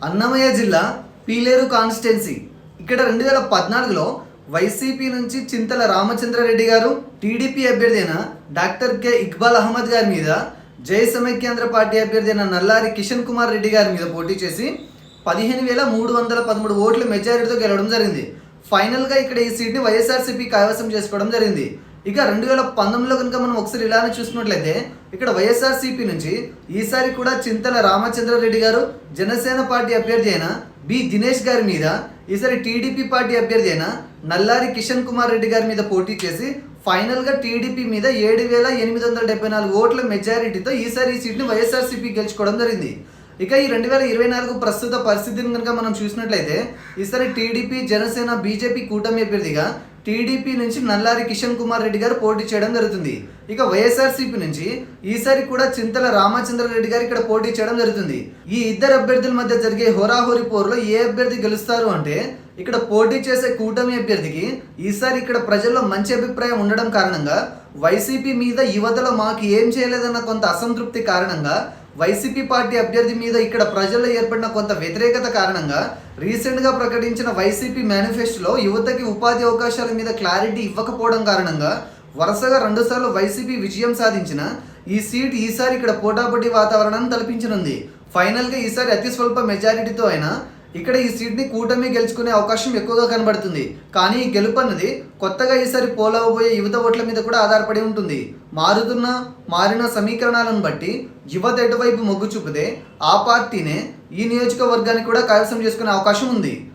అన్నమయ్య జిల్లా పీలేరు కాన్స్టిట్యున్సీ ఇక్కడ 2014లో వైసీపీ నుంచి చింతల రామచంద్రారెడ్డి గారు, టీడీపీ అభ్యర్థి అయిన డాక్టర్ కె ఇక్బాల్ అహ్మద్ గారి మీద, జై సమైక్యాంధ్ర పార్టీ అభ్యర్థి అయిన నల్లారి కిషన్ కుమార్ రెడ్డి గారి మీద పోటీ చేసి 15,313 ఓట్ల మెజారిటీతో గెలవడం జరిగింది. ఫైనల్గా ఇక్కడ ఈ సీట్ని వైఎస్ఆర్సీపీ కైవసం చేసుకోవడం జరిగింది. ఇక 2019లో కనుక మనం ఒకసారి ఇలానే చూసుకున్నట్లయితే ఇక్కడ వైఎస్ఆర్సీపీ నుంచి ఈసారి కూడా చింతల రామచంద్రారెడ్డి గారు, జనసేన పార్టీ అభ్యర్థి అయిన బి దినేష్ గారి మీద, ఈసారి టీడీపీ పార్టీ అభ్యర్థి అయిన నల్లారి కిషన్ కుమార్ రెడ్డి గారి మీద పోటీ చేసి ఫైనల్గా టీడీపీ మీద 7,874 ఓట్ల మెజారిటీతో ఈసారి ఈ సీట్ని వైఎస్ఆర్సీపీ గెలుచుకోవడం జరిగింది. ఇక ఈ 2024 ప్రస్తుత పరిస్థితిని కనుక మనం చూసినట్లయితే ఈసారి టీడీపీ, జనసేన, బీజేపీ కూటమి అభ్యర్థిగా టీడీపీ నుంచి నల్లారి కిషన్ కుమార్ రెడ్డి గారు పోటీ చేయడం జరుగుతుంది. ఇక వైఎస్ఆర్సీపీ నుంచి ఈసారి కూడా చింతల రామచంద్రారెడ్డి గారు ఇక్కడ పోటీ చేయడం జరుగుతుంది. ఈ ఇద్దరు అభ్యర్థుల మధ్య జరిగే హోరాహోరీ పోరులో ఏ అభ్యర్థి గెలుస్తారు అంటే ఇక్కడ పోటీ చేసే కూటమి అభ్యర్థికి ఈసారి ఇక్కడ ప్రజల్లో మంచి అభిప్రాయం ఉండడం కారణంగా, వైసీపీ మీద యువతలో మాకు ఏం చేయలేదన్న కొంత అసంతృప్తి కారణంగా, వైసీపీ పార్టీ అభ్యర్థి మీద ఇక్కడ ప్రజల్లో ఏర్పడిన కొంత వ్యతిరేకత కారణంగా రీసెంట్గా ప్రకటించిన వైసీపీ మేనిఫెస్టోలో యువతకి ఉపాధి అవకాశాల మీద క్లారిటీ ఇవ్వకపోవడం కారణంగా వరుసగా 2 సార్లు వైసీపీ విజయం సాధించిన ఈ సీట్ ఈసారి ఇక్కడ పోటాపోటీ వాతావరణాన్ని తలపించనుంది. ఫైనల్గా ఈసారి అతి స్వల్ప మెజారిటీతో అయినా ఇక్కడ ఈ సీట్ని కూటమి గెలుచుకునే అవకాశం ఎక్కువగా కనబడుతుంది. కానీ ఈ గెలుపు అన్నది కొత్తగా ఈసారి పోలవబోయే యువత ఓట్ల మీద కూడా ఆధారపడి ఉంటుంది. మారిన సమీకరణాలను బట్టి యువత ఎటువైపు మొగ్గు చూపితే ఆ పార్టీనే ఈ నియోజకవర్గాన్ని కూడా కైవసం చేసుకునే అవకాశం ఉంది.